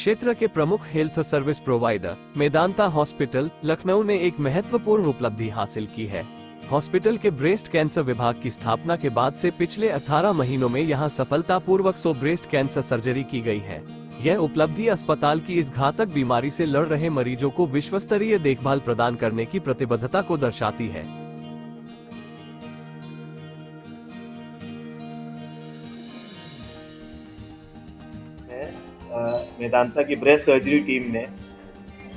क्षेत्र के प्रमुख health service provider Medanta hospital Lucknow ने एक महत्वपूर्ण उपलब्धि हासिल की है। हॉस्पिटल के ब्रेस्ट कैंसर विभाग की स्थापना के बाद से पिछले 18 महीनों में यहां सफलतापूर्वक 100 ब्रेस्ट कैंसर सर्जरी की गई है। यह उपलब्धि अस्पताल की इस घातक बीमारी से लड़ रहे मरीजों को विश्वस्तरीय देखभाल प्रदान करने की प्रतिबद्धता को दर्शाती है। मेदांता की ब्रेस्ट सर्जरी टीम ने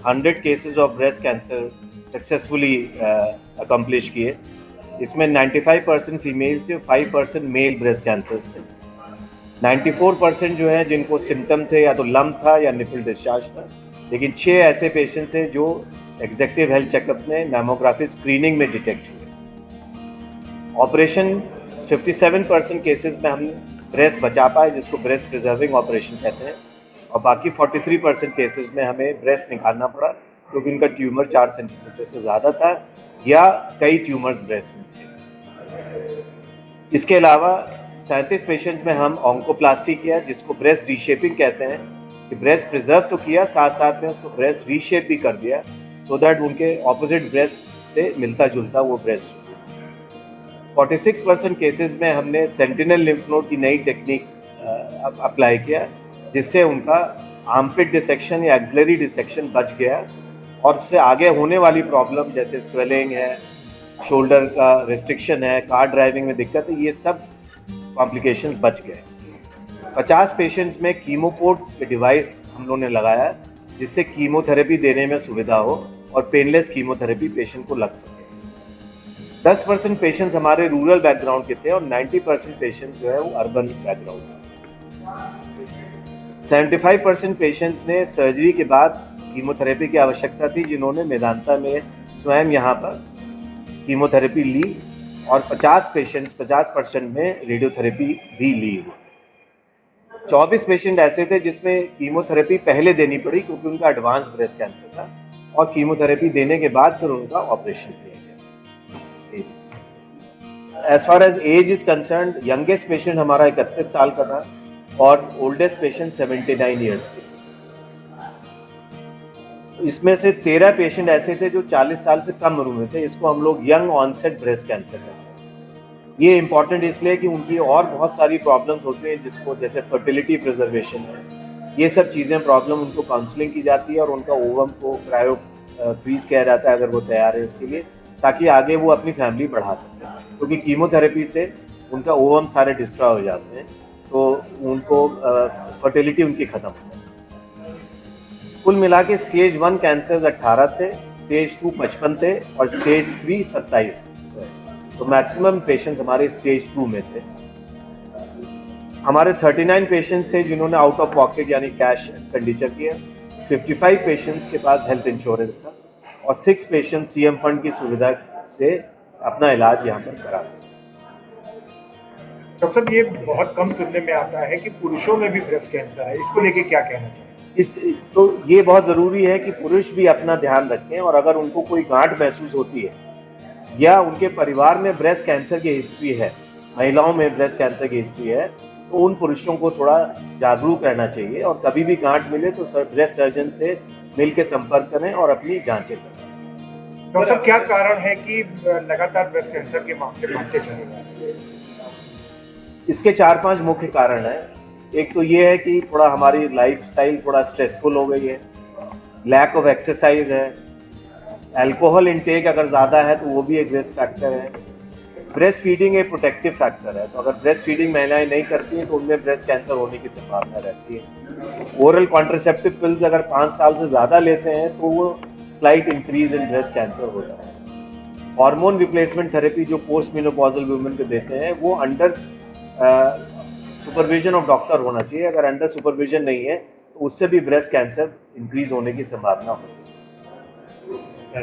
100 cases of breast cancer successfully accomplish किए। इसमें 95% फीमेल से 5% मेल ब्रेस्ट कैंसर्स थे। 94% जो है जिनको सिम्टम थे, या तो लम्प था या निपल डिस्चार्ज था, लेकिन 6 ऐसे पेशेंट्स हैं जो एग्जेक्टिव हेल्थ चेकअप में मैमोग्राफी स्क्रीनिंग में डिटेक्ट हुए। ऑपरेशन 57% केसेस में हम ब्रेस्ट बचा पाए, जिसको ब्रेस्ट प्रिजर्विंग ऑपरेशन कहते हैं, और बाकी 43% केसेस में हमें ब्रेस्ट निकालना पड़ा क्योंकि उनका ट्यूमर 4 सेंटीमीटर से ज़्यादा था या कई ट्यूमर्स ब्रेस्ट में थे। इसके अलावा 37 पेशेंट्स में हम ऑन्कोप्लास्टी किया, जिसको ब्रेस्ट रीशेपिंग कहते हैं, कि ब्रेस्ट प्रिजर्व तो किया, साथ साथ में उसको ब्रेस्ट रीशेप भी कर दिया, सो दैट उनके ऑपोजिट ब्रेस्ट से मिलता जुलता वो ब्रेस्ट। 46% केसेस में हमने सेंटिनल लिम्फ नोड की नई टेक्निक अप्लाई किया, जिससे उनका आर्मपिट डिसेक्शन या एक्सिलरी डिसेक्शन बच गया, और उससे आगे होने वाली प्रॉब्लम जैसे स्वेलिंग है, शोल्डर का रेस्ट्रिक्शन है, कार ड्राइविंग में दिक्कत है, ये सब कॉम्प्लिकेशंस बच गए। 50 पेशेंट्स में कीमोपोर्ट के डिवाइस हम लोगों ने लगाया, जिससे कीमोथेरेपी देने में सुविधा हो और पेनलेस कीमोथेरेपी पेशेंट को लग सके। 10% पेशेंट्स हमारे रूरल बैकग्राउंड के थे और 90% पेशेंट्स जो है वो अर्बन बैकग्राउंड के। 75% पेशेंट्स ने सर्जरी के बाद कीमोथेरेपी की आवश्यकता थी, जिन्होंने मेदांता में स्वयं यहाँ पर कीमोथेरेपी ली, और 50% में रेडियोथेरेपी भी ली। 24 पेशेंट ऐसे थे जिसमें कीमोथेरेपी पहले देनी पड़ी क्योंकि उनका एडवांस ब्रेस्ट कैंसर था, और कीमोथेरेपी देने के बाद फिर उनका ऑपरेशन किया गया। As far as age is concerned, youngest patient हमारा 31 साल का था और ओल्डेस्ट पेशेंट 79 ईयर्स के। इसमें से 13 पेशेंट ऐसे थे जो 40 साल से कम उम्र में थे। इसको हम लोग यंग ऑनसेट ब्रेस्ट कैंसर कहते हैं। ये इंपॉर्टेंट इसलिए कि उनकी और बहुत सारी प्रॉब्लम्स होती हैं, जिसको जैसे फर्टिलिटी प्रिजर्वेशन है, ये सब चीज़ें प्रॉब्लम, उनको काउंसलिंग की जाती है और उनका ओवम को क्रायो फ्रीज किया जाता है अगर वो तैयार है उसके लिए, ताकि आगे वो अपनी फैमिली बढ़ा सकते हैं, क्योंकि कीमोथेरेपी से उनका ओवम सारे डिस्ट्रॉय हो जाते हैं, तो उनको फर्टिलिटी उनकी खत्म हो जाती है। कुल मिला के स्टेज 1 कैंसर्स 18 थे, स्टेज 2 55 थे और स्टेज 3 27 थे। तो मैक्सिमम पेशेंट्स हमारे स्टेज 2 में थे। हमारे 39 पेशेंट्स थे जिन्होंने आउट ऑफ पॉकेट यानी कैश एक्सपेंडिचर किया। 55 पेशेंट्स के पास हेल्थ इंश्योरेंस था और 6 पेशेंट सीएम फंड की सुविधा से अपना इलाज यहाँ पर करा सकते। डॉक्टर, ये बहुत कम सुनने में आता है कि पुरुषों में भी ब्रेस्ट कैंसर है, इसको लेके क्या कहना चाहिए? तो ये बहुत ज़रूरी है कि पुरुष भी अपना ध्यान रखें, और अगर उनको कोई गांठ महसूस होती है या उनके परिवार में ब्रेस्ट कैंसर की हिस्ट्री है, महिलाओं में ब्रेस्ट कैंसर की हिस्ट्री है, तो उन पुरुषों को थोड़ा जागरूक रहना चाहिए, और कभी भी गांठ मिले तो ब्रेस्ट सर्जन से मिल के संपर्क करें और अपनी जांचें करें। डॉक्टर, क्या कारण है कि लगातार ब्रेस्ट कैंसर के मामले बढ़ते चले रहे हैं? इसके 4-5 मुख्य कारण हैं। एक तो ये है कि थोड़ा हमारी लाइफस्टाइल थोड़ा स्ट्रेसफुल हो गई है, लैक ऑफ एक्सरसाइज है, अल्कोहल इंटेक अगर ज़्यादा है तो वो भी एक रिस्क फैक्टर है। ब्रेस्ट फीडिंग एक प्रोटेक्टिव फैक्टर है, तो अगर ब्रेस्ट फीडिंग महिलाएं नहीं करती हैं तो उनमें ब्रेस्ट कैंसर होने की संभावना रहती है। ओरल कॉन्ट्रासेप्टिव पिल्स अगर 5 साल से ज़्यादा लेते हैं तो वो slight increase in breast cancer होता है। हार्मोन रिप्लेसमेंट थेरेपी जो पोस्ट मेनोपॉजल वुमेन को देते हैं, वो अंडर सुपरविजन ऑफ डॉक्टर होना चाहिए। अगर अंडर सुपरविजन नहीं है तो उससे भी ब्रेस्ट कैंसर इंक्रीज होने की संभावना होती है।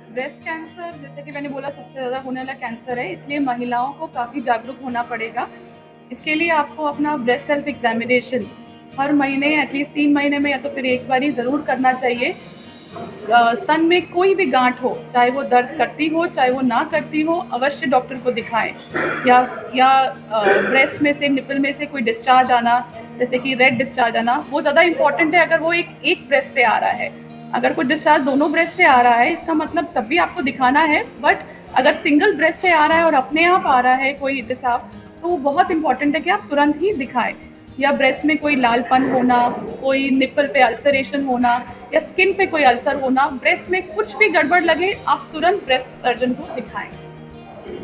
ब्रेस्ट कैंसर, जैसे कि मैंने बोला, सबसे ज़्यादा होने वाला कैंसर है, इसलिए महिलाओं को काफ़ी जागरूक होना पड़ेगा। इसके लिए आपको अपना ब्रेस्ट सेल्फ एग्जामिनेशन हर महीने एटलीस्ट 3 महीने में या तो फिर एक बार ही ज़रूर करना चाहिए। स्तन में कोई भी गांठ हो, चाहे वो दर्द करती हो चाहे वो ना करती हो, अवश्य डॉक्टर को दिखाएं। या ब्रेस्ट में से, निपल में से कोई डिस्चार्ज आना, जैसे कि रेड डिस्चार्ज आना, वो ज़्यादा इंपॉर्टेंट है अगर वो एक ब्रेस्ट से आ रहा है। अगर कोई डिस्चार्ज दोनों ब्रेस्ट से आ रहा है, इसका मतलब तब भी आपको दिखाना है, बट अगर सिंगल ब्रेस्ट से आ रहा है और अपने आप आ रहा है कोई डिस्चार्ज, तो वो बहुत इंपॉर्टेंट है कि आप तुरंत ही दिखाएं। या ब्रेस्ट में कोई लालपन होना, कोई निप्पल पे अल्सरेशन होना या स्किन पे कोई अल्सर होना, ब्रेस्ट में कुछ भी गड़बड़ लगे, आप तुरंत ब्रेस्ट सर्जन को दिखाएं।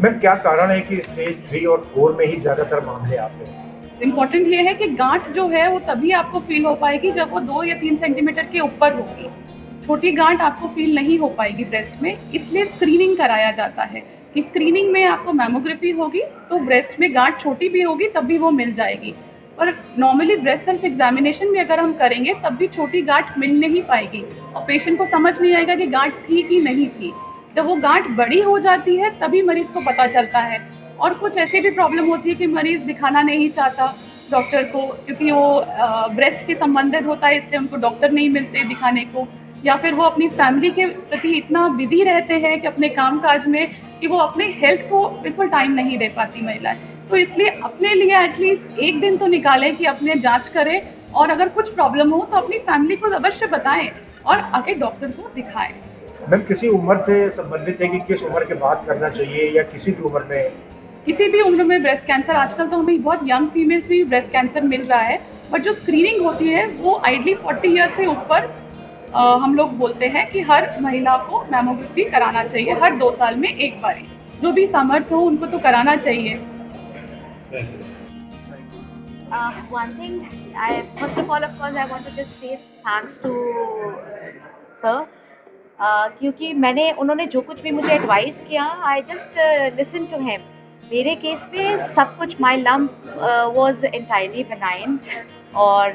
मैम क्या कारण है कि स्टेज 3 और 4 में ही ज्यादातर मामले आते हैं? इम्पॉर्टेंट ये है कि गांठ जो है वो तभी आपको फील हो पाएगी जब वो 2 या 3 सेंटीमीटर के ऊपर होगी। छोटी गांठ आपको फील नहीं हो पाएगी ब्रेस्ट में, इसलिए स्क्रीनिंग कराया जाता है कि स्क्रीनिंग में आपको मैमोग्राफी होगी तो ब्रेस्ट में गांठ छोटी भी होगी तब भी वो मिल जाएगी। पर नॉर्मली ब्रेस्ट सेल्फ एग्जामिनेशन में अगर हम करेंगे तब भी छोटी गांठ मिल नहीं पाएगी और पेशेंट को समझ नहीं आएगा कि गांठ थी कि नहीं थी। जब वो गांठ बड़ी हो जाती है तभी मरीज को पता चलता है। और कुछ ऐसी भी प्रॉब्लम होती है कि मरीज दिखाना नहीं चाहता डॉक्टर को, क्योंकि वो ब्रेस्ट के संबंधित होता है, इसलिए उनको डॉक्टर नहीं मिलते दिखाने को, या फिर वो अपनी फैमिली के प्रति इतना बिजी रहते हैं कि अपने कामकाज में कि वो अपने हेल्थ को बिल्कुल टाइम नहीं दे पाती महिलाएं। तो इसलिए अपने लिए एटलीस्ट एक दिन तो निकालें कि अपने जांच करें, और अगर कुछ प्रॉब्लम हो तो अपनी फैमिली को अवश्य बताएं और आगे डॉक्टर को दिखाएं। मैम किसी उम्र से संबंधित है कि किस उम्र के बाद करना चाहिए या किसी भी उम्र में? किसी भी उम्र में ब्रेस्ट कैंसर, आजकल तो हमें बहुत यंग फीमेल्स भी ब्रेस्ट कैंसर मिल रहा है, बट जो स्क्रीनिंग होती है वो आइडली 40 ईयर से ऊपर हम लोग बोलते हैं कि हर महिला को मैमोग्राफी कराना चाहिए हर 2 साल में एक बार। जो भी सामर्थ्य हो उनको तो कराना चाहिए। One thing, first of all, of course, I want to just say thanks to sir, क्योंकि उन्होंने जो कुछ भी मुझे एडवाइस किया, I just listen to him. मेरे केस में सब कुछ, my lump was entirely benign, और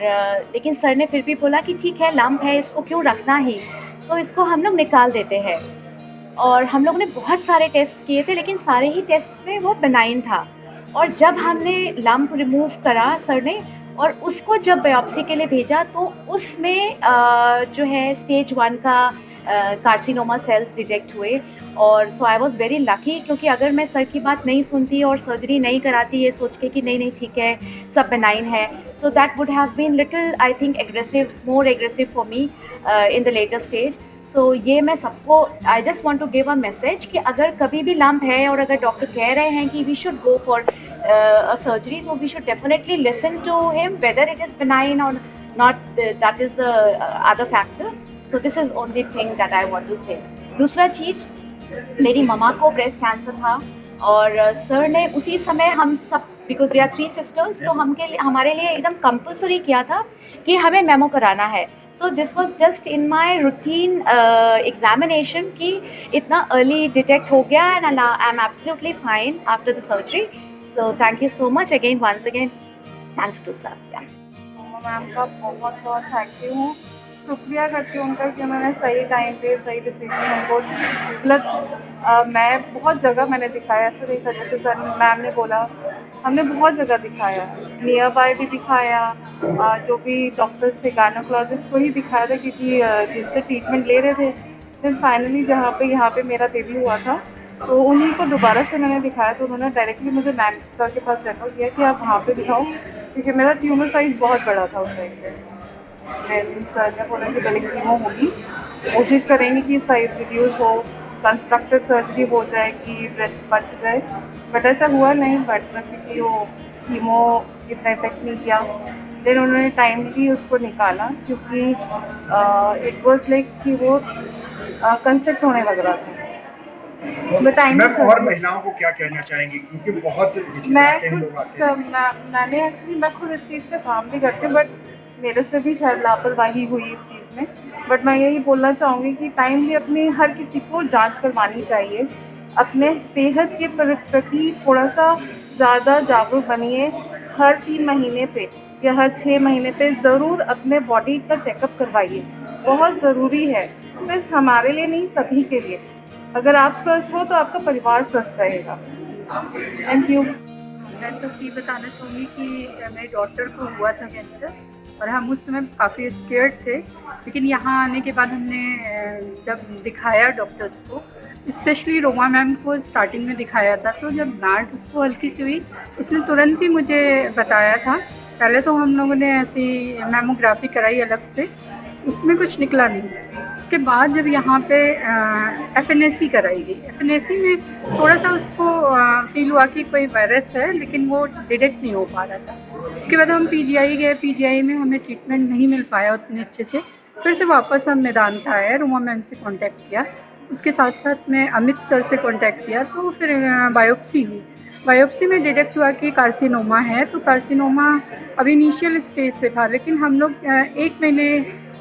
लेकिन सर ने फिर भी बोला कि ठीक है, लम्प है, इसको क्यों रखना ही, सो इसको हम लोग निकाल देते हैं। और हम लोग ने बहुत सारे टेस्ट किए थे, लेकिन सारे ही टेस्ट में वो बेनाइन था। और जब हमने लम्प रिमूव करा सर ने, और उसको जब बायोप्सी के लिए भेजा, तो उसमें जो है स्टेज 1 का कार्सिनोमा सेल्स डिटेक्ट हुए। और सो आई वॉज वेरी लकी, क्योंकि अगर मैं सर की बात नहीं सुनती और सर्जरी नहीं कराती ये सोच के कि नहीं ठीक है, सब बेनाइन है, so that would have been little, I think, aggressive, more aggressive for me in the latter stage. So ये मैं सबको, I just want to give a message कि अगर कभी भी लम्प है और अगर डॉक्टर कह रहे हैं कि we should go for a surgery, तो we should definitely listen to him whether it is benign और not, that is the other factor. So this is only thing that I want to say. दूसरा चीज़, मेरी मम्मा को breast cancer था, और sir ने उसी समय हम सब, बिकॉज वी आर 3 सिस्टर्स, तो हमारे लिए एकदम कंपल्सरी किया था कि हमें मेमो कराना है। So this was just in my routine examination कि इतना अर्ली डिटेक्ट हो गया, and I am absolutely fine after the surgery. So thank you so much again, once again thanks to sir. Ma'am का बहुत बहुत thank you हूँ, शुक्रिया करती हूँ उनका कि उन्होंने सही टाइम पे सही डिसीजन हमको, मतलब मैं बहुत जगह मैंने दिखाया, ऐसा नहीं था जैसे सर मैम ने बोला, हमने बहुत जगह दिखाया, नियर बाय भी दिखाया, जो भी डॉक्टर्स थे गायनोकोलॉजिस्ट को ही दिखाया था, क्योंकि जिससे ट्रीटमेंट ले रहे थे। फिर फाइनली यहाँ पे मेरा बेबी हुआ था, तो उन्हीं को दोबारा से मैंने दिखाया, तो उन्होंने डायरेक्टली मुझे मैम सर के पास रेफर किया कि आप वहाँ पे दिखाओ, क्योंकि मेरा ट्यूमर साइज़ बहुत बड़ा था उस टाइम पे। सर ने बोला कि पहले कीमो होगी, कोशिश करेंगे कि साइज रिड्यूस हो, कंस्ट्रक्टिव सर्जरी हो जाए कि ब्रेस्ट बच जाए, बट ऐसा हुआ नहीं। बट क्योंकि वो कीमो इतना इफेक्ट नहीं किया, देन उन्होंने टाइमली उसको निकाला, क्योंकि इट वाज लाइक कि वो कंस्ट्रक्ट होने लग रहा था। मैम और महिलाओं को क्या कहना चाहेंगी, क्योंकि बहुत मैं खुद इस चीज़ पे काम भी करती हूँ, बट मेरे से भी शायद लापरवाही हुई इस चीज़ में, बट मैं यही बोलना चाहूँगी कि टाइमली अपनी हर किसी को जांच करवानी चाहिए, अपने सेहत के प्रति थोड़ा सा ज़्यादा जागरूक बनिए। हर 3 महीने पे या हर 6 महीने पे ज़रूर अपने बॉडी का चेकअप करवाइए, बहुत ज़रूरी है, सिर्फ हमारे लिए नहीं, सभी के लिए। अगर आप स्वस्थ हो तो आपका परिवार स्वस्थ रहेगा। Thank you. मैं तो ये बताना चाहूँगी कि मेरे डॉटर को हुआ था कैंसर, और हम उस समय काफ़ी स्केर्ड थे, लेकिन यहाँ आने के बाद हमने जब दिखाया डॉक्टर्स को, स्पेशली रोमा मैम को स्टार्टिंग में दिखाया था, तो जब गांठ उसको हल्की सी हुई, उसने तुरंत ही मुझे बताया था पहले तो हम लोगों ने ऐसी मैमोग्राफी कराई अलग से, उसमें कुछ निकला नहीं। उसके बाद जब यहाँ पे FNAC कराई गई, FNAC में थोड़ा सा उसको फील हुआ कि कोई वायरस है, लेकिन वो डिटेक्ट नहीं हो पा रहा था। उसके बाद हम PGI गए, PGI में हमें ट्रीटमेंट नहीं मिल पाया उतने अच्छे से। फिर से वापस हम मेदांता आए, रूमा मैम से कांटेक्ट किया, उसके साथ साथ मैं अमित सर से कांटेक्ट किया, तो फिर बायोप्सी हुई। बायोप्सी में डिटेक्ट हुआ कि कार्सिनोमा है। तो कार्सिनोमा अभी इनिशियल स्टेज पे था, लेकिन हम लोग 1 महीने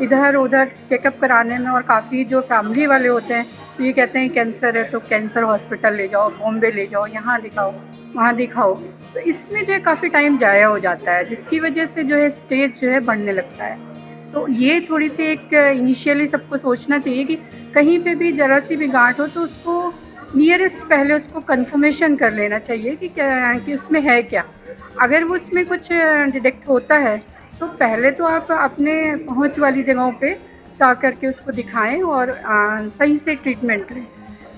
इधर उधर चेकअप कराने में, और काफ़ी जो फैमिली वाले होते हैं तो ये कहते हैं कैंसर है तो कैंसर हॉस्पिटल ले जाओ, बॉम्बे ले जाओ, यहाँ दिखाओ, वहाँ दिखाओ, तो इसमें जो है काफ़ी टाइम जाया हो जाता है, जिसकी वजह से जो है स्टेज जो है बढ़ने लगता है। तो ये थोड़ी सी एक इनिशियली सबको सोचना चाहिए कि कहीं पे भी ज़रा सी भी गांठ हो तो उसको नियरेस्ट पहले उसको कंफर्मेशन कर लेना चाहिए कि क्या कि उसमें है क्या। अगर वो उसमें कुछ डिटेक्ट होता है तो पहले तो आप अपने पहुंच वाली जगहों पे जा कर के उसको दिखाएं और सही से ट्रीटमेंट करें।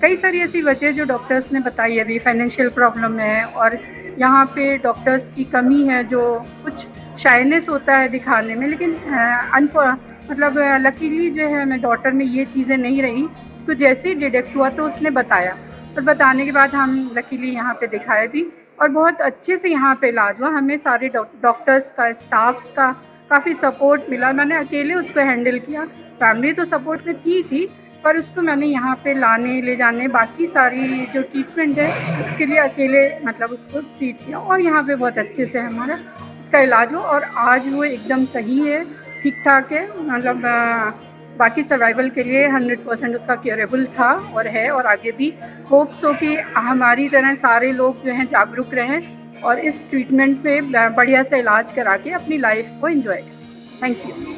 कई सारी ऐसी वजह जो डॉक्टर्स ने बताई, अभी फाइनेंशियल प्रॉब्लम है और यहाँ पे डॉक्टर्स की कमी है, जो कुछ शाइनेस होता है दिखाने में, लेकिन मतलब लकीली जो है मैं डॉटर में ये चीज़ें नहीं रही। उसको जैसे ही डिटेक्ट हुआ तो उसने बताया, और बताने के बाद हम लकीली यहाँ पे दिखाए भी, और बहुत अच्छे से यहाँ पे इलाज हुआ। हमें सारे डॉक्टर्स का, स्टाफ्स का काफ़ी सपोर्ट मिला। मैंने अकेले उसको हैंडल किया, फैमिली तो सपोर्ट में की, पर उसको मैंने यहाँ पे लाने ले जाने, बाकी सारी जो ट्रीटमेंट है उसके लिए अकेले मतलब उसको ट्रीट किया, और यहाँ पे बहुत अच्छे से हमारा इसका इलाज हो, और आज वो एकदम सही है, ठीक ठाक है। मतलब बाकी सर्वाइवल के लिए 100% उसका क्योरेबल था और है, और आगे भी होप्स हो कि हमारी तरह सारे लोग जो हैं जागरूक रहें और इस ट्रीटमेंट पे बढ़िया से इलाज करा के अपनी लाइफ को एंजॉय करें। Thank you.